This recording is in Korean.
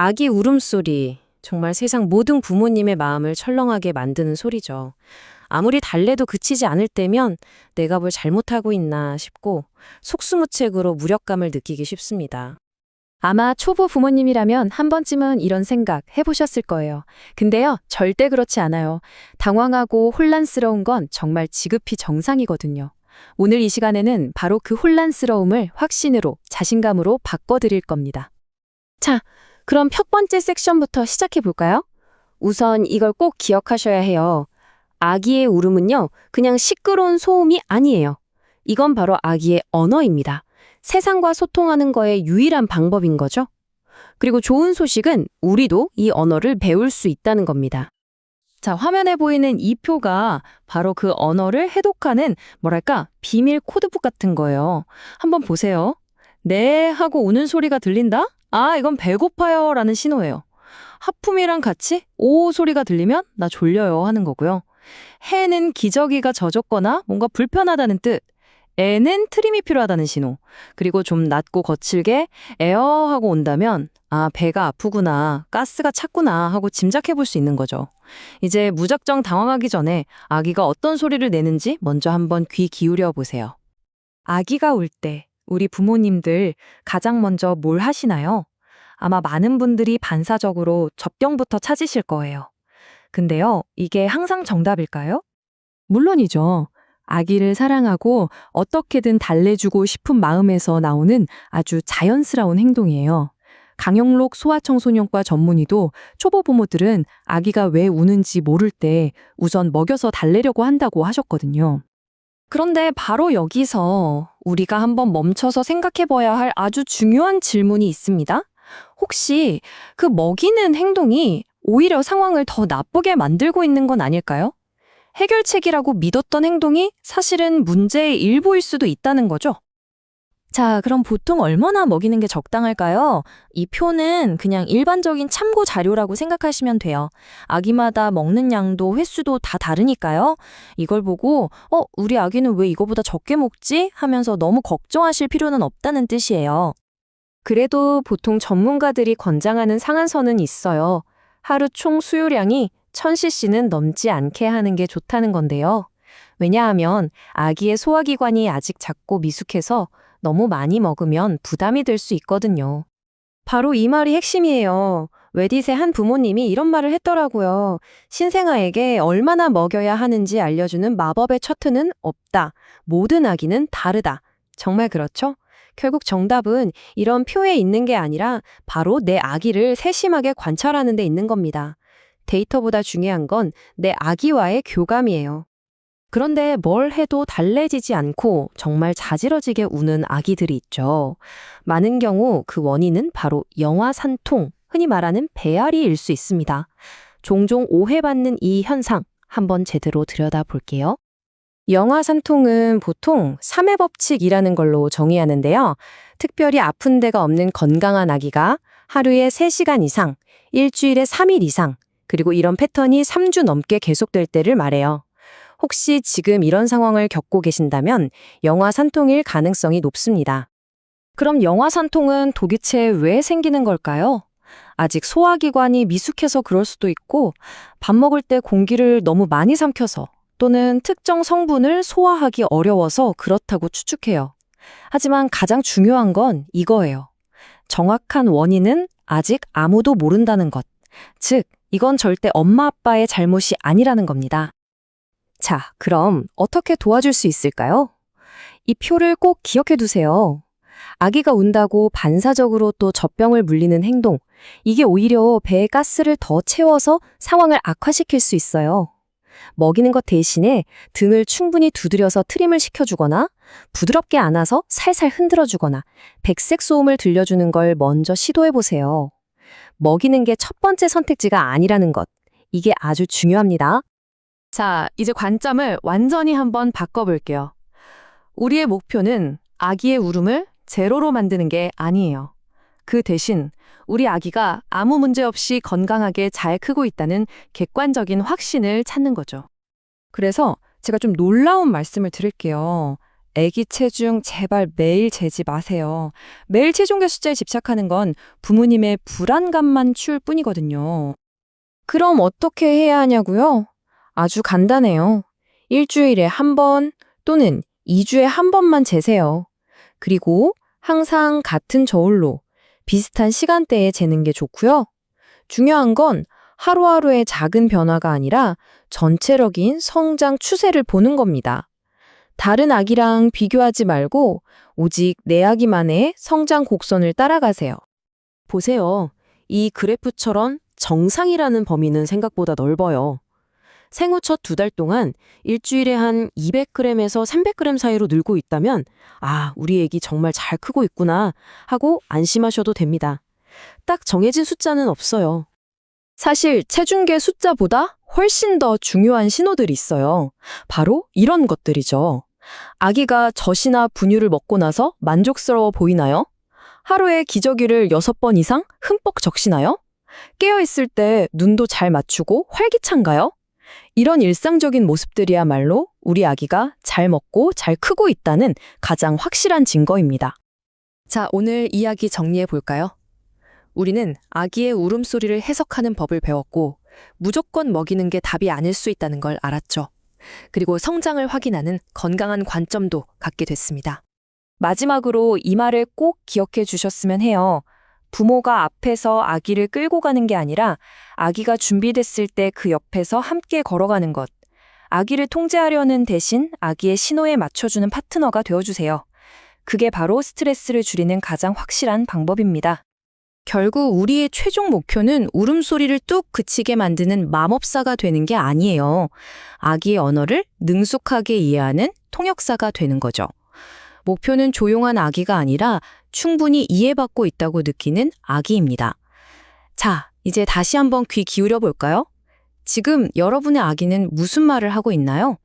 아기 울음소리, 정말 세상 모든 부모님의 마음을 철렁하게 만드는 소리죠. 아무리 달래도 그치지 않을 때면 내가 뭘 잘못하고 있나 싶고 속수무책으로 무력감을 느끼기 쉽습니다. 아마 초보 부모님이라면 한 번쯤은 이런 생각 해보셨을 거예요. 근데요, 절대 그렇지 않아요. 당황하고 혼란스러운 건 정말 지극히 정상이거든요. 오늘 이 시간에는 바로 그 혼란스러움을 확신으로, 자신감으로 바꿔드릴 겁니다. 자, 그럼 첫 번째 섹션부터 시작해 볼까요? 우선 이걸 꼭 기억하셔야 해요. 아기의 울음은요, 그냥 시끄러운 소음이 아니에요. 이건 바로 아기의 언어입니다. 세상과 소통하는 거의 유일한 방법인 거죠. 그리고 좋은 소식은 우리도 이 언어를 배울 수 있다는 겁니다. 자, 화면에 보이는 이 표가 바로 그 언어를 해독하는 비밀 코드북 같은 거예요. 한번 보세요. 네 하고 우는 소리가 들린다? 아, 이건 배고파요 라는 신호예요. 하품이랑 같이 오 소리가 들리면 나 졸려요 하는 거고요. 해는 기저귀가 젖었거나 뭔가 불편하다는 뜻. 애는 트림이 필요하다는 신호. 그리고 좀 낮고 거칠게 에어 하고 온다면 아, 배가 아프구나, 가스가 찼구나 하고 짐작해 볼 수 있는 거죠. 이제 무작정 당황하기 전에 아기가 어떤 소리를 내는지 먼저 한번 귀 기울여 보세요. 아기가 울 때 우리 부모님들 가장 먼저 뭘 하시나요? 아마 많은 분들이 반사적으로 젖병부터 찾으실 거예요. 근데요, 이게 항상 정답일까요? 물론이죠. 아기를 사랑하고 어떻게든 달래주고 싶은 마음에서 나오는 아주 자연스러운 행동이에요. 강영록 소아청소년과 전문의도 초보 부모들은 아기가 왜 우는지 모를 때 우선 먹여서 달래려고 한다고 하셨거든요. 그런데 바로 여기서 우리가 한번 멈춰서 생각해 봐야 할 아주 중요한 질문이 있습니다. 혹시 그 먹이는 행동이 오히려 상황을 더 나쁘게 만들고 있는 건 아닐까요? 해결책이라고 믿었던 행동이 사실은 문제의 일부일 수도 있다는 거죠. 자, 그럼 보통 얼마나 먹이는 게 적당할까요? 이 표는 그냥 일반적인 참고 자료라고 생각하시면 돼요. 아기마다 먹는 양도 횟수도 다 다르니까요. 이걸 보고 우리 아기는 왜 이거보다 적게 먹지? 하면서 너무 걱정하실 필요는 없다는 뜻이에요. 그래도 보통 전문가들이 권장하는 상한선은 있어요. 하루 총 수요량이 1000cc는 넘지 않게 하는 게 좋다는 건데요. 왜냐하면 아기의 소화기관이 아직 작고 미숙해서 너무 많이 먹으면 부담이 될 수 있거든요. 바로 이 말이 핵심이에요. 웨딧의 한 부모님이 이런 말을 했더라고요. 신생아에게 얼마나 먹여야 하는지 알려주는 마법의 차트는 없다. 모든 아기는 다르다. 정말 그렇죠? 결국 정답은 이런 표에 있는 게 아니라 바로 내 아기를 세심하게 관찰하는 데 있는 겁니다. 데이터보다 중요한 건 내 아기와의 교감이에요. 그런데 뭘 해도 달래지지 않고 정말 자지러지게 우는 아기들이 있죠. 많은 경우 그 원인은 바로 영아산통, 흔히 말하는 배앓이일 수 있습니다. 종종 오해받는 이 현상 한번 제대로 들여다볼게요. 영아산통은 보통 3회 법칙이라는 걸로 정의하는데요. 특별히 아픈 데가 없는 건강한 아기가 하루에 3시간 이상, 일주일에 3일 이상, 그리고 이런 패턴이 3주 넘게 계속될 때를 말해요. 혹시 지금 이런 상황을 겪고 계신다면 영아산통일 가능성이 높습니다. 그럼 영아산통은 도대체 왜 생기는 걸까요? 아직 소화기관이 미숙해서 그럴 수도 있고, 밥 먹을 때 공기를 너무 많이 삼켜서 또는 특정 성분을 소화하기 어려워서 그렇다고 추측해요. 하지만 가장 중요한 건 이거예요. 정확한 원인은 아직 아무도 모른다는 것. 즉, 이건 절대 엄마 아빠의 잘못이 아니라는 겁니다. 자, 그럼 어떻게 도와줄 수 있을까요? 이 표를 꼭 기억해 두세요. 아기가 운다고 반사적으로 또 젖병을 물리는 행동, 이게 오히려 배에 가스를 더 채워서 상황을 악화시킬 수 있어요. 먹이는 것 대신에 등을 충분히 두드려서 트림을 시켜주거나 부드럽게 안아서 살살 흔들어주거나 백색 소음을 들려주는 걸 먼저 시도해보세요. 먹이는 게 첫 번째 선택지가 아니라는 것, 이게 아주 중요합니다. 자, 이제 관점을 완전히 한번 바꿔볼게요. 우리의 목표는 아기의 울음을 제로로 만드는 게 아니에요. 그 대신 우리 아기가 아무 문제 없이 건강하게 잘 크고 있다는 객관적인 확신을 찾는 거죠. 그래서 제가 좀 놀라운 말씀을 드릴게요. 아기 체중 제발 매일 재지 마세요. 매일 체중계 숫자에 집착하는 건 부모님의 불안감만 키울 뿐이거든요. 그럼 어떻게 해야 하냐고요? 아주 간단해요. 일주일에 한 번 또는 2주에 한 번만 재세요. 그리고 항상 같은 저울로 비슷한 시간대에 재는 게 좋고요. 중요한 건 하루하루의 작은 변화가 아니라 전체적인 성장 추세를 보는 겁니다. 다른 아기랑 비교하지 말고 오직 내 아기만의 성장 곡선을 따라가세요. 보세요. 이 그래프처럼 정상이라는 범위는 생각보다 넓어요. 생후 첫 2달 동안 일주일에 한 200g에서 300g 사이로 늘고 있다면 아, 우리 애기 정말 잘 크고 있구나 하고 안심하셔도 됩니다. 딱 정해진 숫자는 없어요. 사실 체중계 숫자보다 훨씬 더 중요한 신호들이 있어요. 바로 이런 것들이죠. 아기가 젖이나 분유를 먹고 나서 만족스러워 보이나요? 하루에 기저귀를 6번 이상 흠뻑 적시나요? 깨어있을 때 눈도 잘 맞추고 활기찬가요? 이런 일상적인 모습들이야말로 우리 아기가 잘 먹고 잘 크고 있다는 가장 확실한 증거입니다. 자, 오늘 이야기 정리해 볼까요? 우리는 아기의 울음소리를 해석하는 법을 배웠고 무조건 먹이는 게 답이 아닐 수 있다는 걸 알았죠. 그리고 성장을 확인하는 건강한 관점도 갖게 됐습니다. 마지막으로 이 말을 꼭 기억해 주셨으면 해요. 부모가 앞에서 아기를 끌고 가는 게 아니라 아기가 준비됐을 때 그 옆에서 함께 걸어가는 것. 아기를 통제하려는 대신 아기의 신호에 맞춰주는 파트너가 되어주세요. 그게 바로 스트레스를 줄이는 가장 확실한 방법입니다. 결국 우리의 최종 목표는 울음소리를 뚝 그치게 만드는 맘업사가 되는 게 아니에요. 아기의 언어를 능숙하게 이해하는 통역사가 되는 거죠. 목표는 조용한 아기가 아니라 충분히 이해받고 있다고 느끼는 아기입니다. 자, 이제 다시 한번 귀 기울여 볼까요? 지금 여러분의 아기는 무슨 말을 하고 있나요?